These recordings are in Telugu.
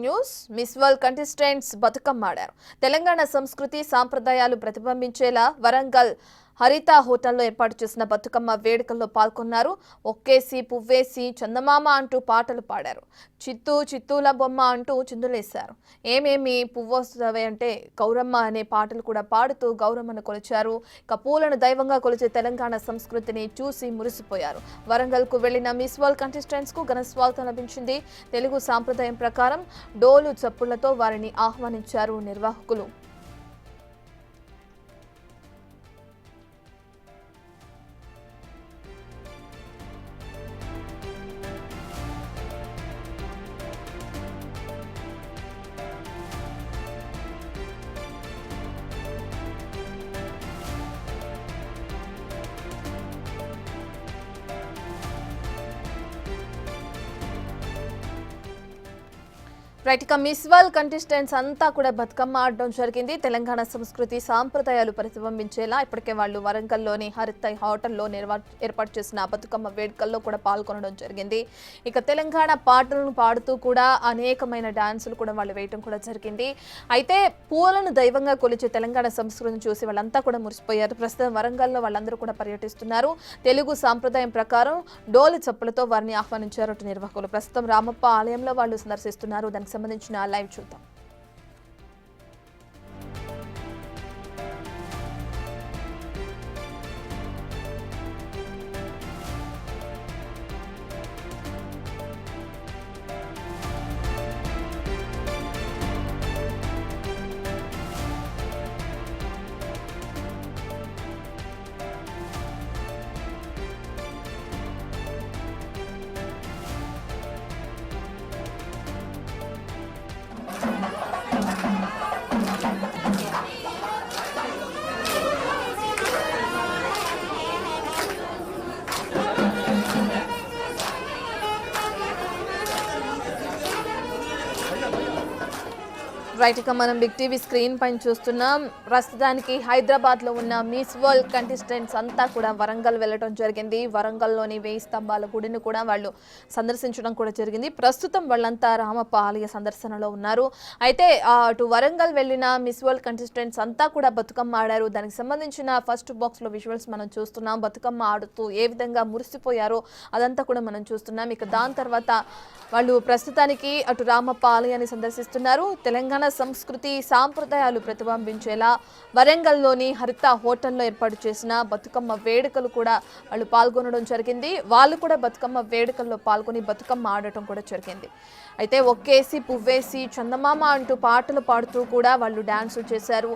News miss world contestants Bathukamma ఆడారు. తెలంగాణ సంస్కృతి సాంప్రదాయాలు ప్రతిబింబించేలా వరంగల్ హరిత హోటల్లో ఏర్పాటు చేసిన బతుకమ్మ వేడుకల్లో పాల్గొన్నారు. ఒక్కేసి పువ్వేసి చందమామ అంటూ పాటలు పాడారు. చిత్తూ చిత్తూల బొమ్మ అంటూ చిందులేశారు. ఏమేమి పువ్వొస్తవే అంటే గౌరమ్మ అనే పాటలు కూడా పాడుతూ గౌరమ్మను కొలిచారు. పూలను దైవంగా కొలిచే తెలంగాణ సంస్కృతిని చూసి మురిసిపోయారు. వరంగల్కు వెళ్లిన మిస్ వరల్డ్ కంటెస్టెంట్స్ కు ఘన స్వాగతం లభించింది. తెలుగు సాంప్రదాయం ప్రకారం డోలు చప్పులతో వారిని ఆహ్వానించారు నిర్వాహకులు. రైట్, ఇక మిస్ వరల్డ్ కంటెస్టెంట్స్ అంతా కూడా బతుకమ్మ ఆడడం జరిగింది. తెలంగాణ సంస్కృతి సాంప్రదాయాలు ప్రతిబింబించేలా ఇప్పటికే వాళ్ళు వరంగల్లోని హరిత హోటల్లో ఏర్పాటు చేసిన బతుకమ్మ వేడుకల్లో కూడా పాల్గొనడం జరిగింది. ఇక తెలంగాణ పాటలను పాడుతూ కూడా అనేకమైన డాన్సులు కూడా వాళ్ళు వేయటం కూడా జరిగింది. అయితే పూలను దైవంగా కొలిచే తెలంగాణ సంస్కృతిని చూసి వాళ్ళంతా కూడా మురిసిపోయారు. ప్రస్తుతం వరంగల్లో వాళ్ళందరూ కూడా పర్యటిస్తున్నారు. తెలుగు సాంప్రదాయం ప్రకారం డోలు చప్పులతో వారిని ఆహ్వానించారు నిర్వాహకులు. ప్రస్తుతం రామప్ప ఆలయంలో వాళ్ళు సందర్శిస్తున్నారు. దానికి సంబంధించిన లైవ్ చూద్దాం. రైట్, ఇక మనం బిగ్ టీవీ స్క్రీన్ పైన చూస్తున్నాం. ప్రస్తుతానికి హైదరాబాద్ లో ఉన్న మిస్ వరల్డ్ కంటెస్టెంట్స్ అంతా కూడా వరంగల్ వెళ్ళడం జరిగింది. వరంగల్లోని 1000 స్తంభాల గుడిని కూడా వాళ్ళు సందర్శించడం కూడా జరిగింది. ప్రస్తుతం వాళ్ళంతా రామప్ప ఆలయ సందర్శనలో ఉన్నారు. అయితే అటు వరంగల్ వెళ్ళిన మిస్ వరల్డ్ కంటెస్టెంట్స్ అంతా కూడా బతుకమ్మ ఆడారు. దానికి సంబంధించిన ఫస్ట్ బాక్స్ లో విజువల్స్ మనం చూస్తున్నాం. బతుకమ్మ ఆడుతూ ఏ విధంగా మురిసిపోయారో అదంతా కూడా మనం చూస్తున్నాం. ఇక దాని తర్వాత వాళ్ళు ప్రస్తుతానికి అటు రామప్ప ఆలయాన్ని సందర్శిస్తున్నారు. తెలంగాణ సంస్కృతి సాంప్రదాయాలు ప్రతిబింబించేలా వరంగల్లోని హరిత హోటల్లో ఏర్పాటు చేసిన బతుకమ్మ వేడుకలు కూడా వాళ్ళు పాల్గొనడం జరిగింది. వాళ్ళు కూడా బతుకమ్మ వేడుకల్లో పాల్గొని బతుకమ్మ ఆడటం కూడా జరిగింది. అయితే ఒక్కేసి పువ్వేసి చందమామ అంటూ పాటలు పాడుతూ కూడా వాళ్ళు డాన్సులు చేశారు.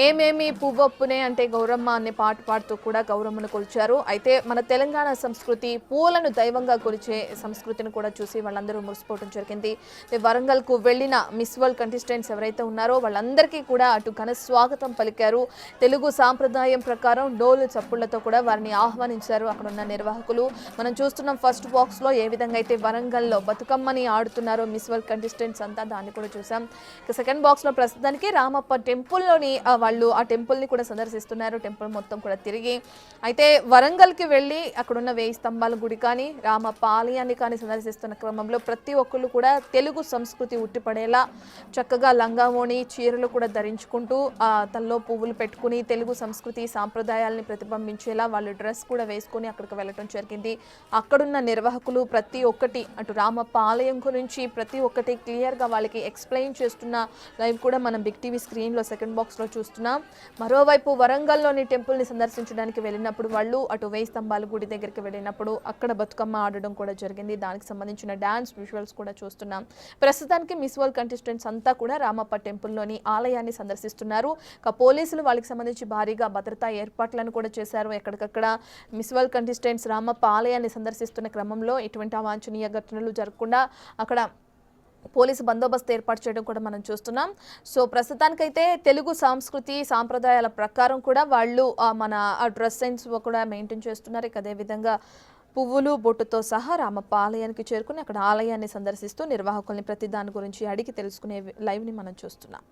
ఏమేమి పువ్వొప్పునే అంటే గౌరమ్మ అనే పాట పాడుతూ కూడా గౌరమ్మను కొలిచారు. అయితే మన తెలంగాణ సంస్కృతి పూలను దైవంగా కొలిచే సంస్కృతిని కూడా చూసి వాళ్ళందరూ మురిసిపోవడం జరిగింది. వరంగల్కు వెళ్ళిన మిస్ వరల్డ్ కంటెస్టెంట్స్ ఎవరైతే ఉన్నారో వాళ్ళందరికీ కూడా అటు ఘన స్వాగతం పలికారు. తెలుగు సాంప్రదాయం ప్రకారం డోలు చప్పుళ్లతో కూడా వారిని ఆహ్వానించారు అక్కడ ఉన్న నిర్వాహకులు. మనం చూస్తున్నాం ఫస్ట్ బాక్స్ లో ఏ విధంగా అయితే వరంగల్లో బతుకమ్మని ఆడుతున్నారో మిస్ వరల్డ్ కంటెస్టెంట్స్ అంతా, దాన్ని కూడా చూసాం. ఇక సెకండ్ బాక్స్ లో ప్రస్తుతానికి రామప్ప టెంపుల్లోని వాళ్ళు ఆ టెంపుల్ని కూడా సందర్శిస్తున్నారు. టెంపుల్ మొత్తం కూడా తిరిగి అయితే వరంగల్కి వెళ్ళి అక్కడున్న 1000 స్తంభాల గుడి కానీ రామప్ప ఆలయాన్ని కానీ సందర్శిస్తున్న క్రమంలో ప్రతి ఒక్కళ్ళు కూడా తెలుగు సంస్కృతి ఉట్టిపడేలా చక్కగా లంగావోణి చీరలు కూడా ధరించుకుంటూ తల్లో పువ్వులు పెట్టుకుని తెలుగు సంస్కృతి సాంప్రదాయాలని ప్రతిబింబించేలా వాళ్ళు డ్రెస్ కూడా వేసుకొని అక్కడికి వెళ్ళటం జరిగింది. అక్కడున్న నిర్వాహకులు ప్రతి ఒక్కటి అటు రామప్ప ఆలయం గురించి ప్రతి ఒక్కటి క్లియర్గా వాళ్ళకి ఎక్స్ప్లెయిన్ చేస్తున్న లైవ్ కూడా మనం బిగ్ టీవీ స్క్రీన్లో సెకండ్ బాక్స్లో చూస్తున్నాం. మరోవైపు వరంగల్లోని టెంపుల్ని సందర్శించడానికి వెళ్ళినప్పుడు వాళ్ళు అటు 1000 స్తంభాల గుడి దగ్గరికి వెళ్ళినప్పుడు అక్కడ బతుకమ్మ ఆడడం కూడా జరిగింది. దానికి సంబంధించిన డాన్స్ విజువల్స్ కూడా చూస్తున్నాం. ప్రస్తుతానికి మిస్ వరల్డ్ కంటెస్టెంట్స్ అంతా కూడా రామప్ప టెంపుల్లోని ఆలయాన్ని సందర్శిస్తున్నారు. పోలీసులు వాళ్ళకి సంబంధించి భారీగా భద్రతా ఏర్పాట్లను కూడా చేశారు. ఎక్కడికక్కడ మిస్ వరల్డ్ కంటెస్టెంట్స్ రామప్ప ఆలయాన్ని సందర్శిస్తున్న క్రమంలో ఎటువంటి అవాంఛనీయ ఘటనలు జరగకుండా అక్కడ పోలీసు బందోబస్తు ఏర్పాటు చేయడం కూడా మనం చూస్తున్నాం. సో ప్రస్తుతానికైతే తెలుగు సంస్కృతి సాంప్రదాయాల ప్రకారం కూడా వాళ్ళు మన డ్రెస్ సెన్స్ కూడా మెయింటైన్ చేస్తున్నారు. ఇక అదేవిధంగా పువ్వులు బొట్టుతో సహా రామప్ప ఆలయానికి చేరుకుని అక్కడ ఆలయాన్ని సందర్శిస్తూ నిర్వాహకుల్ని ప్రతి దాని గురించి అడిగి తెలుసుకునే లైవ్ని మనం చూస్తున్నాం.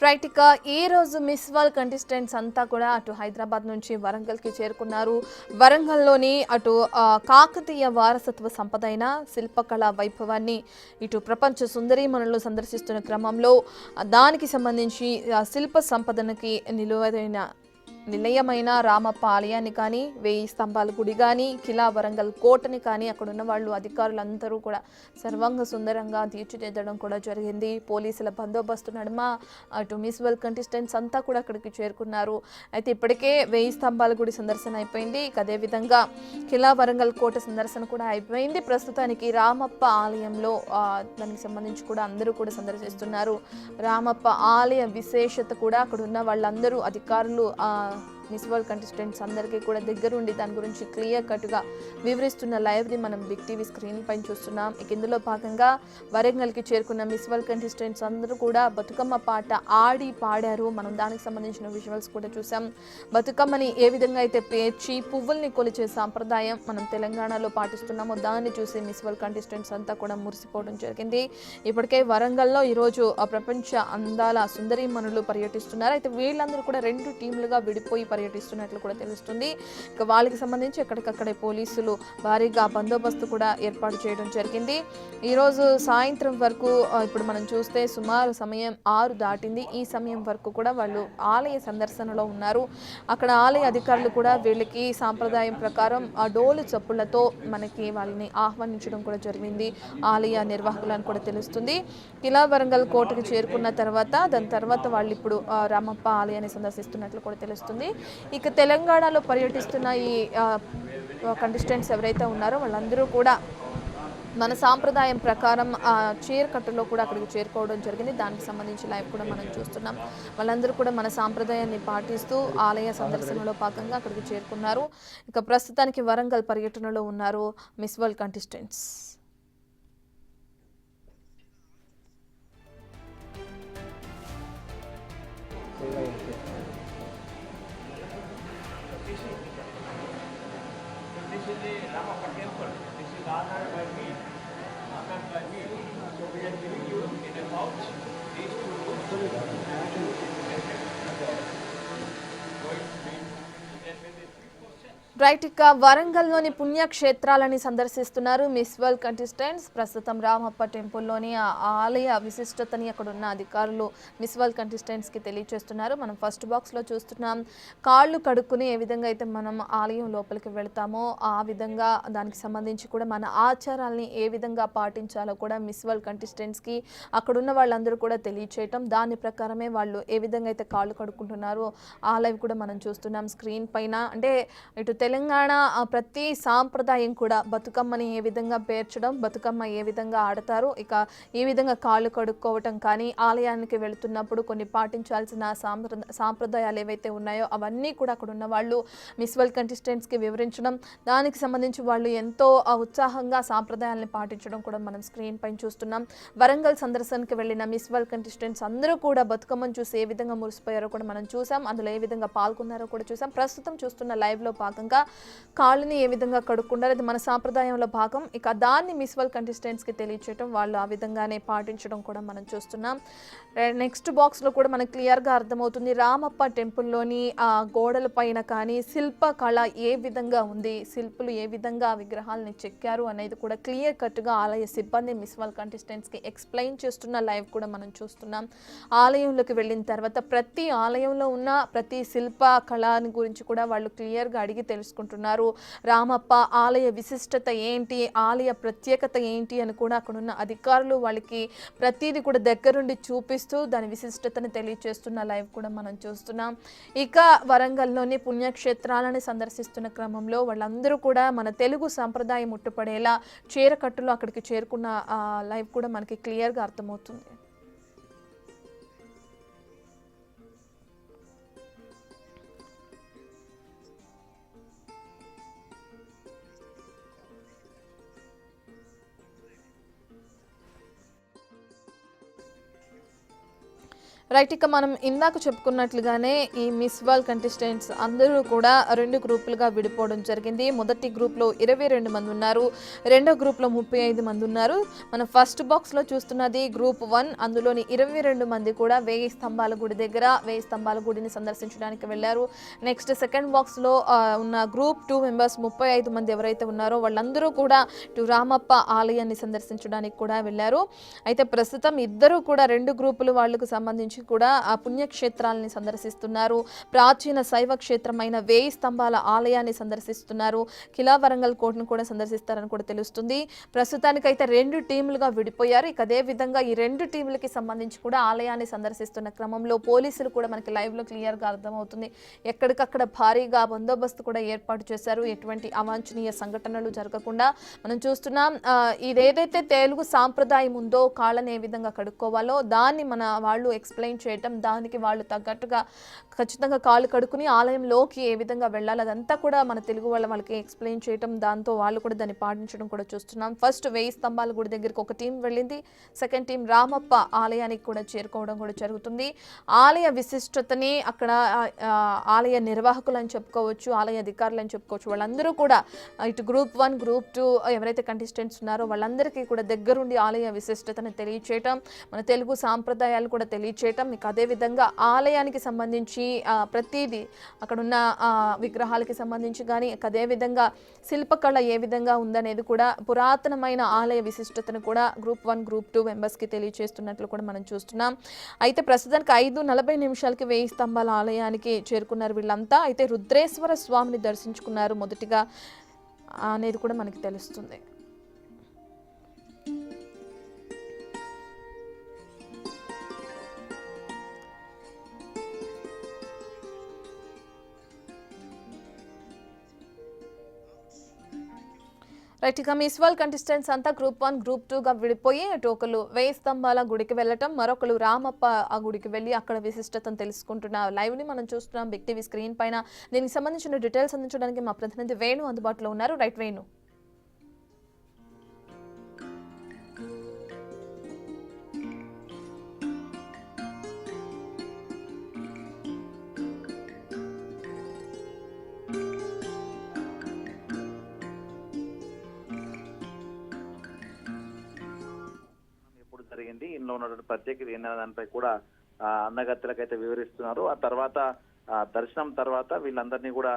రైట్. ఇక ఈ రోజు మిస్ వరల్డ్ కంటెస్టెంట్స్ అంతా కూడా అటు హైదరాబాద్ నుంచి వరంగల్కి చేరుకున్నారు. వరంగల్లోని అటు కాకతీయ వారసత్వ సంపద అయిన శిల్పకళా వైభవాన్ని ఇటు ప్రపంచ సుందరీమణులు సందర్శిస్తున్న క్రమంలో దానికి సంబంధించి శిల్ప సంపదనకి నిలయమైన రామప్ప ఆలయాన్ని కానీ, 1000 స్తంభాల గుడి కానీ, కిలా వరంగల్ కోటని కానీ అక్కడ ఉన్న వాళ్ళు అధికారులందరూ కూడా సర్వాంగ సుందరంగా తీర్చిదిద్దడం కూడా జరిగింది. పోలీసుల బందోబస్తు నడుమ అటు మిస్ వరల్డ్ కంటెస్టెంట్స్ అంతా కూడా అక్కడికి చేరుకున్నారు. అయితే ఇప్పటికే 1000 స్తంభాల గుడి సందర్శన అయిపోయింది. ఇక అదేవిధంగా కిలా వరంగల్ కోట సందర్శన కూడా అయిపోయింది. ప్రస్తుతానికి రామప్ప ఆలయంలో దానికి సంబంధించి కూడా అందరూ కూడా సందర్శిస్తున్నారు. రామప్ప ఆలయ విశేషత కూడా అక్కడ ఉన్న వాళ్ళందరూ అధికారులు మిస్ వరల్డ్ కంటెస్టెంట్స్ అందరికీ కూడా దగ్గరుండి దాని గురించి క్లియర్ కట్గా వివరిస్తున్న లైవ్ని మనం బిగ్ టీవీ స్క్రీన్ పైన చూస్తున్నాం. ఇక ఇందులో భాగంగా వరంగల్కి చేరుకున్న మిస్ వరల్డ్ కంటెస్టెంట్స్ అందరూ కూడా బతుకమ్మ పాట ఆడి పాడారు. మనం దానికి సంబంధించిన విజువల్స్ కూడా చూసాం. బతుకమ్మని ఏ విధంగా అయితే పేర్చి పువ్వుల్ని కొలిచే సాంప్రదాయం మనం తెలంగాణలో పాటిస్తున్నామో దాన్ని చూసి మిస్ వరల్డ్ కంటెస్టెంట్స్ అంతా కూడా మురిసిపోవడం జరిగింది. ఇప్పటికే వరంగల్లో ఈరోజు ప్రపంచ అందాల సుందరీమణులు పర్యటిస్తున్నారు. అయితే వీళ్ళందరూ కూడా 2 టీంలుగా విడిపోయి పర్యటిస్తున్నట్లు కూడా తెలుస్తుంది. ఇక వాళ్ళకి సంబంధించి ఎక్కడికక్కడే పోలీసులు భారీగా బందోబస్తు కూడా ఏర్పాటు చేయడం జరిగింది. ఈరోజు సాయంత్రం వరకు ఇప్పుడు మనం చూస్తే సుమారు సమయం 6 దాటింది. ఈ సమయం వరకు కూడా వాళ్ళు ఆలయ సందర్శనలో ఉన్నారు. అక్కడ ఆలయ అధికారులు కూడా వీళ్ళకి సాంప్రదాయం ప్రకారం ఆ డోలు చప్పుళ్లతో మనకి వాళ్ళని ఆహ్వానించడం కూడా జరిగింది. ఆలయ నిర్వాహకులను కూడా తెలుస్తుంది. కిలా వరంగల్ కోటకి చేరుకున్న తర్వాత దాని తర్వాత వాళ్ళు ఇప్పుడు రామప్ప ఆలయాన్ని సందర్శిస్తున్నట్లు కూడా తెలుస్తుంది. ఇక తెలంగాణలో పర్యటిస్తున్న ఈ కంటెస్టెంట్స్ ఎవరైతే ఉన్నారో వాళ్ళందరూ కూడా మన సాంప్రదాయం ప్రకారం చీరకట్టులో కూడా అక్కడికి చేరుకోవడం జరిగింది. దానికి సంబంధించి లైవ్ కూడా మనం చూస్తున్నాం. వాళ్ళందరూ కూడా మన సాంప్రదాయాన్ని పాటిస్తూ ఆలయ సందర్శనలో భాగంగా అక్కడికి చేరుకున్నారు. ఇక ప్రస్తుతానికి వరంగల్ పర్యటనలో ఉన్నారు miss world contestants. This is the Ramappa temple. This is honored by me, honored by me. So we are giving you in a pouch these 2 right. ఇక వరంగల్లోని పుణ్యక్షేత్రాలని సందర్శిస్తున్నారు మిస్ వరల్డ్ కంటెస్టెంట్స్. ప్రస్తుతం రామప్ప టెంపుల్లోని ఆలయ విశిష్టతని అక్కడ ఉన్న అధికారులు మిస్ వరల్డ్ కంటెస్టెంట్స్కి తెలియజేస్తున్నారు. మనం ఫస్ట్ బాక్స్లో చూస్తున్నాం. కాళ్ళు కడుక్కుని ఏ విధంగా అయితే మనం ఆలయం లోపలికి వెళ్తామో ఆ విధంగా దానికి సంబంధించి కూడా మన ఆచారాలని ఏ విధంగా పాటించాలో కూడా మిస్ వరల్డ్ కంటెస్టెంట్స్కి అక్కడున్న వాళ్ళందరూ కూడా తెలియచేయటం, దాని ప్రకారమే వాళ్ళు ఏ విధంగా అయితే కాళ్ళు కడుక్కుంటున్నారో ఆ లైవ్ కూడా మనం చూస్తున్నాం స్క్రీన్ పైన. అంటే ఇటు తెలంగాణ ప్రతి సాంప్రదాయం కూడా బతుకమ్మని ఏ విధంగా పేర్చడం, బతుకమ్మ ఏ విధంగా ఆడతారు, ఇక ఏ విధంగా కాళ్ళు కడుక్కోవటం కానీ, ఆలయానికి వెళుతున్నప్పుడు కొన్ని పాటించాల్సిన సాంప్రదాయాలు ఏవైతే ఉన్నాయో అవన్నీ కూడా అక్కడ ఉన్న వాళ్ళు మిస్ వరల్డ్ కంటెస్టెంట్స్కి వివరించడం, దానికి సంబంధించి వాళ్ళు ఎంతో ఉత్సాహంగా సాంప్రదాయాలను పాటించడం కూడా మనం స్క్రీన్ పైన చూస్తున్నాం. వరంగల్ సందర్శనకి వెళ్ళిన మిస్ వరల్డ్ కంటెస్టెంట్స్ అందరూ కూడా బతుకమ్మను చూసి ఏ విధంగా మురిసిపోయారో కూడా మనం చూసాం. అందులో ఏ విధంగా పాల్గొన్నారో కూడా చూసాం. ప్రస్తుతం చూస్తున్న లైవ్లో భాగంగా కాళ్ళని ఏ విధంగా కడుక్కుంటారు, అది మన సాంప్రదాయంలో భాగం. ఇక దాన్ని మిస్ వరల్డ్ కంటెస్టెంట్స్కి తెలియచేయటం, వాళ్ళు ఆ విధంగానే పాటించడం కూడా మనం చూస్తున్నాం. నెక్స్ట్ బాక్స్లో కూడా మనకు క్లియర్గా అర్థమవుతుంది రామప్ప టెంపుల్లోని గోడల పైన కానీ శిల్ప కళ ఏ విధంగా ఉంది, శిల్పులు ఏ విధంగా విగ్రహాలని చెక్కారు అనేది కూడా క్లియర్ కట్గా ఆలయ సిబ్బంది మిస్ వరల్డ్ కంటెస్టెంట్స్కి ఎక్స్ప్లెయిన్ చేస్తున్న లైవ్ కూడా మనం చూస్తున్నాం. ఆలయంలోకి వెళ్ళిన తర్వాత ప్రతి ఆలయంలో ఉన్న ప్రతి శిల్ప కళని గురించి కూడా వాళ్ళు క్లియర్గా అడిగి తెలుసుకుంటున్నారు. రామప్ప ఆలయ విశిష్టత ఏంటి, ఆలయ ప్రత్యేకత ఏంటి అని కూడా అక్కడున్న అధికారులు వాళ్ళకి ప్రతిదీ కూడా దగ్గరుండి చూపిస్తూ దాని విశిష్టతను తెలియజేస్తున్న లైవ్ కూడా మనం చూస్తున్నాం. ఇక వరంగల్లోని పుణ్యక్షేత్రాలను సందర్శిస్తున్న క్రమంలో వాళ్ళందరూ కూడా మన తెలుగు సాంప్రదాయం ముట్టుపడేలా చీరకట్టులో అక్కడికి చేరుకున్న లైవ్ కూడా మనకి క్లియర్గా అర్థమవుతుంది. రైట్. ఇక మనం ఇందాక చెప్పుకున్నట్లుగానే ఈ మిస్ వరల్డ్ కంటెస్టెంట్స్ అందరూ కూడా 2 గ్రూపులుగా విడిపోవడం జరిగింది. మొదటి గ్రూప్లో 22 మంది ఉన్నారు, రెండో గ్రూప్లో 35 మంది ఉన్నారు. మన ఫస్ట్ బాక్స్లో చూస్తున్నది గ్రూప్ 1. అందులోని 22 మంది కూడా 1000 స్తంభాల గుడి దగ్గర 1000 స్తంభాల గుడిని సందర్శించడానికి వెళ్ళారు. నెక్స్ట్ సెకండ్ బాక్స్లో ఉన్న గ్రూప్ 2 మెంబర్స్ 35 మంది ఎవరైతే ఉన్నారో వాళ్ళందరూ కూడా ఇటు రామప్ప ఆలయాన్ని సందర్శించడానికి కూడా వెళ్ళారు. అయితే ప్రస్తుతం ఇద్దరు కూడా 2 గ్రూపులు వాళ్లకు సంబంధించి కూడా ఆ పుణ్యక్షేత్రాలని సందర్శిస్తున్నారు. ప్రాచీన శైవ క్షేత్రమైన 1000 స్తంభాల ఆలయాన్ని సందర్శిస్తున్నారు. కిలా వరంగల్ కోటను కూడా సందర్శిస్తారని కూడా తెలుస్తుంది. ప్రస్తుతానికైతే 2 టీములుగా విడిపోయారు. ఇక అదే విధంగా ఈ 2 టీములకి సంబంధించి కూడా ఆలయాన్ని సందర్శిస్తున్న క్రమంలో పోలీసులు కూడా మనకి లైవ్లో క్లియర్గా అర్థమవుతుంది. ఎక్కడికక్కడ భారీగా బందోబస్తు కూడా ఏర్పాటు చేశారు. ఎటువంటి అవాంఛనీయ సంఘటనలు జరగకుండా మనం చూస్తున్నాం. ఇదేదైతే తెలుగు సాంప్రదాయం ఉందో కాళ్ళని ఏ విధంగా కడుక్కోవాలో దాన్ని మన వాళ్ళు ఎక్స్ప్లెయిన్ చేయటం, దానికి వాళ్ళు తగ్గట్టుగా ఖచ్చితంగా కాళ్ళు కడుక్కుని ఆలయంలోకి ఏ విధంగా వెళ్ళాలి అదంతా కూడా మన తెలుగు వాళ్ళకి ఎక్స్ప్లెయిన్ చేయటం, దాంతో వాళ్ళు కూడా దాన్ని పాటించడం కూడా చూస్తున్నాం. ఫస్ట్ 1000 స్తంభాల గుడి దగ్గరికి ఒక టీం వెళ్ళింది. సెకండ్ టీం రామప్ప ఆలయానికి కూడా చేరుకోవడం కూడా జరుగుతుంది. ఆలయ విశిష్టతని అక్కడ ఆలయ నిర్వాహకులు అని చెప్పుకోవచ్చు, ఆలయ అధికారులు అని చెప్పుకోవచ్చు. వాళ్ళందరూ కూడా ఇటు గ్రూప్ 1 గ్రూప్ 2 ఎవరైతే కంటెస్టెంట్స్ ఉన్నారో వాళ్ళందరికీ కూడా దగ్గరుండి ఆలయ విశిష్టతను తెలియచేయటం, మన తెలుగు సాంప్రదాయాలు కూడా తెలియచేయటం, ఇక అదేవిధంగా ఆలయానికి సంబంధించి ప్రతిదీ అక్కడున్న విగ్రహాలకి సంబంధించి కానీ అదేవిధంగా శిల్పకళ ఏ విధంగా ఉందనేది కూడా పురాతనమైన ఆలయ విశిష్టతను కూడా గ్రూప్ 1 గ్రూప్ 2 మెంబర్స్కి తెలియచేస్తున్నట్లు కూడా మనం చూస్తున్నాం. అయితే ప్రస్తుతానికి 5:40 నిమిషాలకి 1000 స్తంభాల ఆలయానికి చేరుకున్నారు వీళ్ళంతా. అయితే రుద్రేశ్వర స్వామిని దర్శించుకున్నారు మొదటిగా అనేది కూడా మనకి తెలుస్తుంది. రైట్. ఇక మిస్ వరల్డ్ కంటెస్టెంట్స్ అంతా గ్రూప్ 1 గ్రూప్ 2గా విడిపోయి ఒకరు 1000 స్తంభాల గుడికి వెళ్ళటం, మరొకరు రామప్ప ఆ గుడికి వెళ్ళి అక్కడ విశిష్టతను తెలుసుకుంటున్న లైవ్ని మనం చూస్తున్నాం బిగ్ టీవీ స్క్రీన్ పైన. దీనికి సంబంధించిన డీటెయిల్స్ అందించడానికి మా ప్రతినిధి వేణు అందుబాటులో ఉన్నారు. రైట్ వేణు. జరిగింది ఇందులో ఉన్నటువంటి ప్రత్యేకత ఏంటనే దానిపై కూడా అందగత్తెలకైతే వివరిస్తున్నారు. ఆ తర్వాత దర్శనం తర్వాత వీళ్ళందరినీ కూడా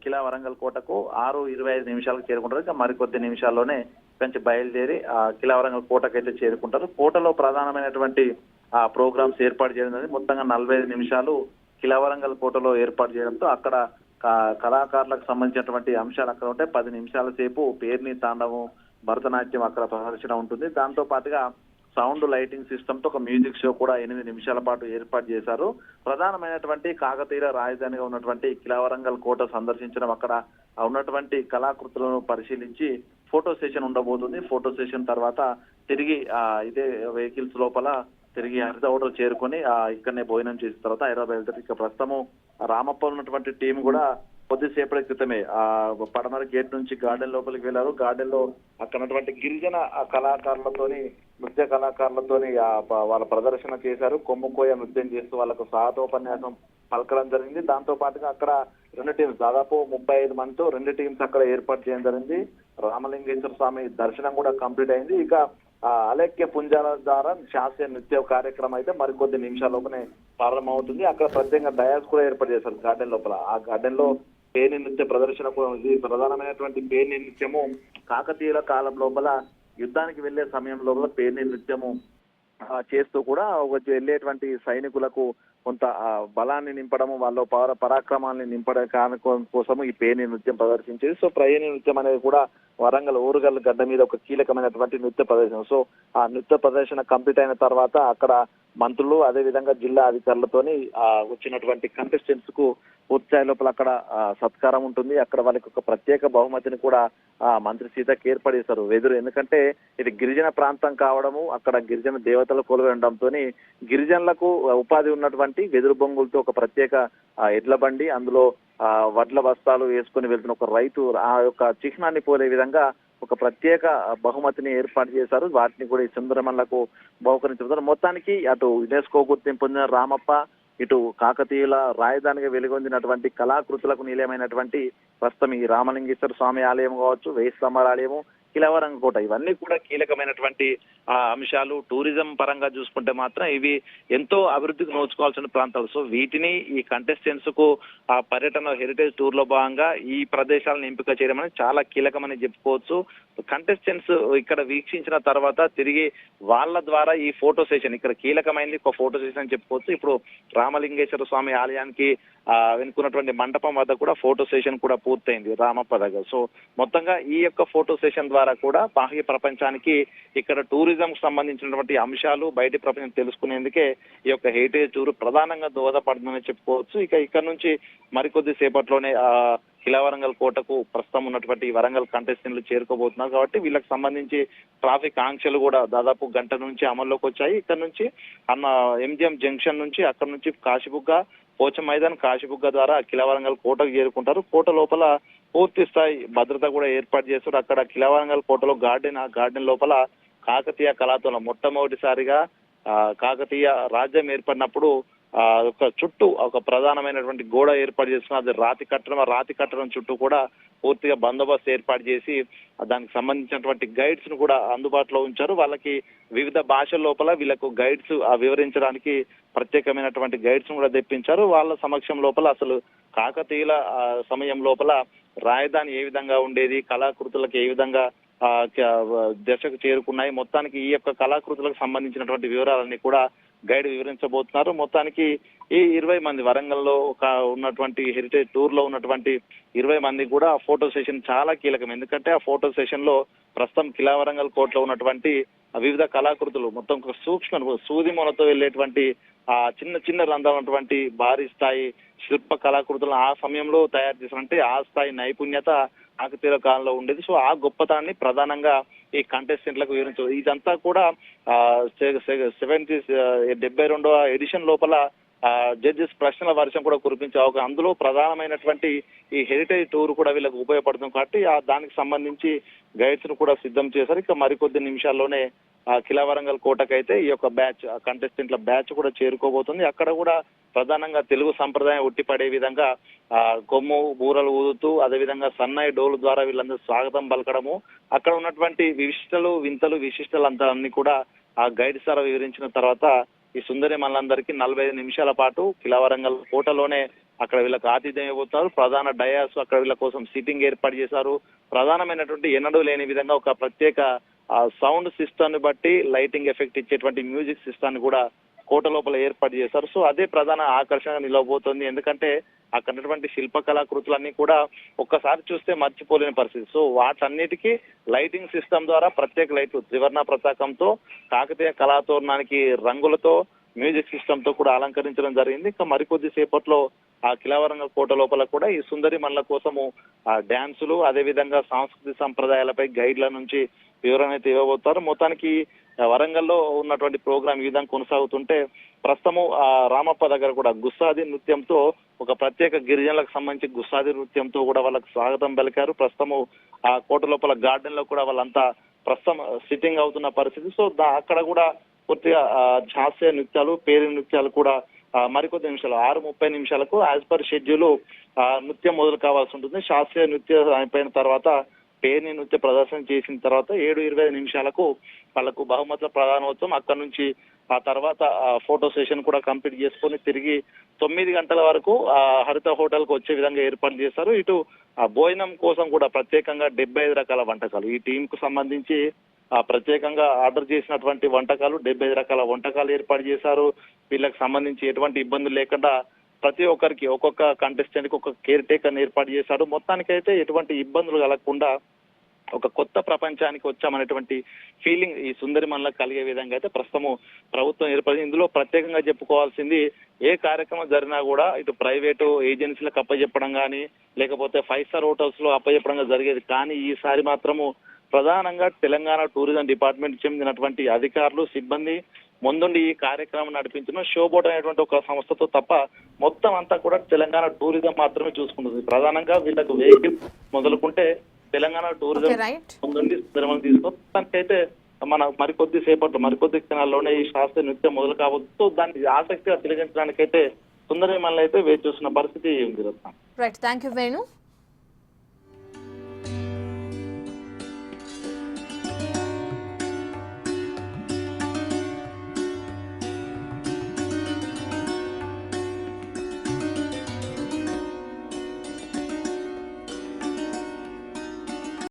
కిలా వరంగల్ కోటకు 6:25 నిమిషాలకు చేరుకుంటారు. ఇంకా మరికొద్ది నిమిషాల్లోనే కొంచెం బయలుదేరి కిలా వరంగల్ కోటకైతే చేరుకుంటారు. కోటలో ప్రధానమైనటువంటి ప్రోగ్రామ్స్ ఏర్పాటు చేయడం జరిగింది. మొత్తంగా 45 నిమిషాలు కిలా వరంగల్ కోటలో ఏర్పాటు చేయడంతో అక్కడ కళాకారులకు సంబంధించినటువంటి అంశాలు అక్కడ ఉంటాయి. 10 నిమిషాల సేపు పేర్ని తాండవం, భరతనాట్యం అక్కడ ప్రదర్శన ఉంటుంది. దాంతో పాటుగా సౌండ్ లైటింగ్ సిస్టమ్ తో ఒక మ్యూజిక్ షో కూడా 8 నిమిషాల పాటు ఏర్పాటు చేశారు. ప్రధానమైనటువంటి కాకతీయ రాజధానిగా ఉన్నటువంటి కిలా వరంగల్ కోట సందర్శించడం, అక్కడ ఉన్నటువంటి కళాకృతులను పరిశీలించి ఫోటో సెషన్ ఉండబోతుంది. ఫోటో సెషన్ తర్వాత తిరిగి ఇదే వెహికల్స్ లోపల తిరిగి హరితౌడర్ చేరుకొని ఇక్కడనే భోజనం చేసిన తర్వాత హైదరాబాద్ వెళ్తారు. ఇక ప్రస్తుతము రామప్ప ఉన్నటువంటి టీం కూడా కొద్దిసేపటి క్రితమే పడమర గేట్ నుంచి గార్డెన్ లోపలికి వెళ్ళారు. గార్డెన్ లో అక్కడ ఉన్నటువంటి గిరిజన కళాకారులతోని, నృత్య కళాకారులతోని వాళ్ళ ప్రదర్శన చేశారు. కొమ్ముకోయ నృత్యం చేస్తూ వాళ్ళకు స్వాగతోపన్యాసం పలకడం జరిగింది. దాంతో పాటుగా అక్కడ 2 టీమ్స్ దాదాపు 35 మందితో 2 టీమ్స్ అక్కడ ఏర్పాటు చేయడం జరిగింది. రామలింగేశ్వర స్వామి దర్శనం కూడా కంప్లీట్ అయింది. ఇక అలేఖ్య పుంజాల ద్వారా శాస్త్రీయ నృత్య కార్యక్రమం అయితే మరికొద్ది నిమిషాల లోపలే ప్రారంభమవుతుంది. అక్కడ ప్రత్యేకంగా డయాస్ కూడా ఏర్పాటు చేశారు గార్డెన్ లోపల. ఆ గార్డెన్ లో పేని నృత్య ప్రదర్శన కూడా ఉంది. ప్రధానమైనటువంటి పేని నృత్యము కాకతీయుల కాలం లోపల యుద్ధానికి వెళ్లే సమయం లోపల పేని నృత్యము చేస్తూ కూడా వెళ్ళేటువంటి సైనికులకు కొంత బలాన్ని నింపడము, వాళ్ళ పరాక్రమాన్ని నింపడం కోసము ఈ పేని నృత్యం ప్రదర్శించేది. సో పేని నృత్యం అనేది కూడా వరంగల్ ఓరుగల్ గడ్డ మీద ఒక కీలకమైనటువంటి నృత్య ప్రదర్శన. సో ఆ నృత్య ప్రదర్శన కంప్లీట్ అయిన తర్వాత అక్కడ మంత్రులు అదేవిధంగా జిల్లా అధికారులతోని వచ్చినటువంటి కంటెస్టెంట్స్ కు పూర్తి లోపల అక్కడ సత్కారం ఉంటుంది. అక్కడ వాళ్ళకి ఒక ప్రత్యేక బహుమతిని కూడా మంత్రి సీతకి ఏర్పడేశారు వెదురు. ఎందుకంటే ఇది గిరిజన ప్రాంతం కావడము, అక్కడ గిరిజన దేవతలు కొలువై ఉండడంతో గిరిజనులకు ఉపాధి ఉన్నటువంటి వెదురు బొంగులతో ఒక ప్రత్యేక ఎడ్ల బండి, అందులో వడ్ల బస్తాలు వేసుకుని వెళ్తున్న ఒక రైతు ఆ యొక్క చిహ్నాన్ని పోలే విధంగా ఒక ప్రత్యేక బహుమతిని ఏర్పాటు చేశారు. వాటిని కూడా ఈ సుందరమల్లకు బహుకరించారు. మొత్తానికి అటు యునెస్కో గుర్తింపు పొందిన రామప్ప, ఇటు కాకతీయుల రాజధానిగా వెలుగొందినటువంటి కళాకృతులకు నిలయమైనటువంటి ప్రస్తుతం ఈ రామలింగేశ్వర స్వామి ఆలయం కావచ్చు, వేయి స్తంభాల ఆలయము, కిలవరంగ కోట, ఇవన్నీ కూడా కీలకమైనటువంటి అంశాలు. టూరిజం పరంగా చూసుకుంటే మాత్రం ఇవి ఎంతో అభివృద్ధికి నోచుకోవాల్సిన ప్రాంతాలు. సో వీటిని ఈ కంటెస్టెంట్స్ కు ఆ పర్యటన హెరిటేజ్ టూర్ లో భాగంగా ఈ ప్రదేశాలను ఎంపిక చేయడం అనేది చాలా కీలకమని చెప్పుకోవచ్చు. కంటెస్టెంట్స్ ఇక్కడ వీక్షించిన తర్వాత తిరిగి వాళ్ళ ద్వారా ఈ ఫోటో సెషన్, ఇక్కడ కీలకమైంది ఒక ఫోటో సెషన్ అని చెప్పుకోవచ్చు. ఇప్పుడు రామలింగేశ్వర స్వామి ఆలయానికి వెనుకున్నటువంటి మండపం వద్ద కూడా ఫోటో సెషన్ కూడా పూర్తయింది రామప్ప దగ్గర. సో మొత్తంగా ఈ యొక్క ఫోటో సెషన్ ద్వారా కూడా బాహ్య ప్రపంచానికి ఇక్కడ టూరిజం కు సంబంధించినటువంటి అంశాలు బయటి ప్రపంచం తెలుసుకునేందుకే ఈ యొక్క హెరిటేజ్ టూర్ ప్రధానంగా దోహదపడుతుందని చెప్పుకోవచ్చు. ఇక ఇక్కడ నుంచి మరికొద్ది సేపట్లోనే కిలావరంగల్ కోటకు ప్రస్తుతం ఉన్నటువంటి వరంగల్ కంటెస్టెంట్లు చేరుకోబోతున్నారు. కాబట్టి వీళ్ళకి సంబంధించి ట్రాఫిక్ ఆంక్షలు కూడా దాదాపు గంట నుంచి అమల్లోకి వచ్చాయి. ఇక్కడ నుంచి ఎంజిఎం జంక్షన్ నుంచి, అక్కడ నుంచి కాశీబుగ్గ, పోచం మైదాన్, కాశీబుగ్గ ద్వారా కిలావరంగల్ కోటకు చేరుకుంటారు. కోట లోపల పూర్తి స్థాయి భద్రత కూడా ఏర్పాటు చేస్తారు. అక్కడ కిలావరంగల్ కోటలో గార్డెన్, ఆ గార్డెన్ లోపల కాకతీయ కళాతోలం మొట్టమొదటిసారిగా కాకతీయ రాజ్యం ఏర్పడినప్పుడు ఒక చుట్టూ ఒక ప్రధానమైనటువంటి గోడ ఏర్పాటు చేసుకుని అది రాతి కట్టడం, ఆ రాతి కట్టడం చుట్టూ కూడా పూర్తిగా బందోబస్తు ఏర్పాటు చేసి దానికి సంబంధించినటువంటి గైడ్స్ ను కూడా అందుబాటులో ఉంచారు. వాళ్ళకి వివిధ భాషల లోపల వీళ్ళకు గైడ్స్ వివరించడానికి ప్రత్యేకమైనటువంటి గైడ్స్ ను కూడా తెప్పించారు. వాళ్ళ సమక్షం లోపల అసలు కాకతీయుల సమయం లోపల రాజధాని ఏ విధంగా ఉండేది, కళాకృతులకు ఏ విధంగా దశకు చేరుకున్నాయి, మొత్తానికి ఈ యొక్క కళాకృతులకు సంబంధించినటువంటి వివరాలన్నీ కూడా గైడ్ వివరించబోతున్నారు. మొత్తానికి ఈ 20 మంది వరంగల్లో ఉన్నటువంటి హెరిటేజ్ టూర్ లో ఉన్నటువంటి 20 మంది కూడా ఫోటో సెషన్ చాలా కీలకం. ఎందుకంటే ఆ ఫోటో సెషన్ లో ప్రస్తుతం కిలావరంగల్ కోటలో ఉన్నటువంటి వివిధ కళాకృతులు మొత్తం సూక్ష్మ సూది మొనతో వెళ్ళేటువంటి చిన్న చిన్న రంధ్రాలు ఉన్నటువంటి భారీ స్థాయి శిల్ప కళాకృతులను ఆ సమయంలో తయారు చేసినట్టే ఆ స్థాయి నైపుణ్యత కాకతీయుల కాలంలో ఉండేది. సో ఆ గొప్పతనాన్ని ప్రధానంగా ఈ కంటెస్టెంట్లకు వివరించారు. ఇదంతా కూడా 72వ ఎడిషన్ లోపల జడ్జెస్ ప్రశ్నల వర్షం కూడా కురిపించే అవకాశం, అందులో ప్రధానమైనటువంటి ఈ హెరిటేజ్ టూర్ కూడా వీళ్ళకి ఉపయోగపడుతుంది. కాబట్టి దానికి సంబంధించి గైడ్స్ ను కూడా సిద్ధం చేశారు. ఇక మరికొద్ది నిమిషాల్లోనే కిలావరంగల్ కోటకైతే ఈ యొక్క బ్యాచ్ కంటెస్టెంట్ల బ్యాచ్ కూడా చేరుకోబోతుంది. అక్కడ కూడా ప్రధానంగా తెలుగు సంప్రదాయం ఉట్టిపడే విధంగా కొమ్ము బూరలు ఊదుతూ, అదేవిధంగా సన్నాయి డోలు ద్వారా వీళ్ళందరూ స్వాగతం పలకడము, అక్కడ ఉన్నటువంటి విశిష్టలు వింతలు విశిష్టలు అంతా అన్ని కూడా ఆ గైడ్ సార్ వివరించిన తర్వాత ఈ సుందరి మనందరికీ 45 నిమిషాల పాటు కిలావరంగల్ కోటలోనే అక్కడ వీళ్ళకి ఆతిథ్యం ఇవ్వబోతున్నారు. ప్రధాన డయాస్ అక్కడ వీళ్ళ కోసం సిట్టింగ్ ఏర్పాటు చేశారు. ప్రధానమైనటువంటి ఎన్నడూ లేని విధంగా ఒక ప్రత్యేక సౌండ్ సిస్టమ్ ని బట్టి లైటింగ్ ఎఫెక్ట్ ఇచ్చేటువంటి మ్యూజిక్ సిస్టమ్ కూడా కోట లోపల ఏర్పాటు చేశారు. సో అదే ప్రధాన ఆకర్షణగా నిలవబోతోంది. ఎందుకంటే అక్కడ ఉన్నటువంటి శిల్ప కళాకృతులన్నీ కూడా ఒక్కసారి చూస్తే మర్చిపోలేని పరిస్థితి. సో వాటన్నిటికీ లైటింగ్ సిస్టమ్ ద్వారా ప్రత్యేక లైట్లు త్రివర్ణ పతాకంతో కాకతీయ కళాతోరణానికి రంగులతో మ్యూజిక్ సిస్టమ్ తో కూడా అలంకరించడం జరిగింది. ఇంకా మరికొద్ది సేపట్లో ఆ కిలావరంగల్ కోట లోపల కూడా ఈ సుందరి మల్ల కోసము డ్యాన్సులు, అదేవిధంగా సాంస్కృతిక సంప్రదాయాలపై గైడ్ల నుంచి వివరణ అయితే ఇవ్వబోతారు. మొత్తానికి వరంగల్లో ఉన్నటువంటి ప్రోగ్రాం ఈ విధంగా కొనసాగుతుంటే ప్రస్తుతము రామప్ప దగ్గర కూడా గుస్సాది నృత్యంతో ఒక ప్రత్యేక గిరిజనులకు సంబంధించి గుస్సాది నృత్యంతో కూడా వాళ్ళకి స్వాగతం పలికారు. ప్రస్తుతము ఆ కోట లోపల గార్డెన్ లో కూడా వాళ్ళంతా ప్రస్తుతం సిట్టింగ్ అవుతున్న పరిస్థితి. సో అక్కడ కూడా పూర్తిగా శాస్త్రీయ నృత్యాలు, పేరు నృత్యాలు కూడా మరికొద్ది నిమిషాలు 6:30 నిమిషాలకు యాజ్ పర్ షెడ్యూల్ నృత్యం మొదలు కావాల్సి ఉంటుంది. శాస్త్రీయ నృత్యం అయిపోయిన తర్వాత పేరుని నృత్య ప్రదర్శన చేసిన తర్వాత 7:25 నిమిషాలకు వాళ్ళకు బహుమతుల ప్రధానోత్సవం, అక్కడ నుంచి ఆ తర్వాత ఫోటో సెషన్ కూడా కంప్లీట్ చేసుకొని తిరిగి 9 గంటల వరకు హరిత హోటల్ కు వచ్చే విధంగా ఏర్పాటు చేశారు. ఇటు భోజనం కోసం కూడా ప్రత్యేకంగా 75 రకాల వంటకాలు ఈ టీం కు సంబంధించి ప్రత్యేకంగా ఆర్డర్ చేసినటువంటి వంటకాలు 75 రకాల వంటకాలు ఏర్పాటు చేశారు. వీళ్ళకి సంబంధించి ఎటువంటి ఇబ్బందులు లేకుండా ప్రతి ఒక్కరికి ఒక్కొక్క కంటెస్టెంట్ కి ఒక కేర్ టేకర్ ఏర్పాటు చేశాడు. మొత్తానికైతే ఎటువంటి ఇబ్బందులు కలగకుండా ఒక కొత్త ప్రపంచానికి వచ్చామనేటువంటి ఫీలింగ్ ఈ సుందరి మనలో కలిగే విధంగా అయితే ప్రస్తుతము ప్రభుత్వం ఏర్పడింది. ఇందులో ప్రత్యేకంగా చెప్పుకోవాల్సింది ఏ కార్యక్రమం జరిగినా కూడా ఇటు ప్రైవేటు ఏజెన్సీలకు అప్పచెప్పడం కానీ లేకపోతే 5 స్టార్ హోటల్స్ లో అప్పచెప్పడంగా జరిగేది. కానీ ఈసారి మాత్రము ప్రధానంగా తెలంగాణ టూరిజం డిపార్ట్మెంట్ చెందినటువంటి అధికారులు సిబ్బంది ముందుండి ఈ కార్యక్రమం నడిపించిన షోబోట్ అనేటువంటి ఒక సంస్థతో తప్ప మొత్తం అంతా కూడా తెలంగాణ టూరిజం మాత్రమే చూసుకుంటుంది. ప్రధానంగా వీళ్ళకు వెహికల్ మొదలుకుంటే తెలంగాణ టూరిజం ఓకే రైట్. ముందుండి సుందరమని తీసుకొస్తానికైతే మన మరికొద్ది క్షణాల్లోనే ఈ శాస్త్రీయ నృత్యం మొదలు కావచ్చు. దాన్ని ఆసక్తిగా తిలకించడానికైతే సుందరమల్ని అయితే వేచి చూస్తున్న పరిస్థితి ఉంది Ratna. Right, thank you Venu.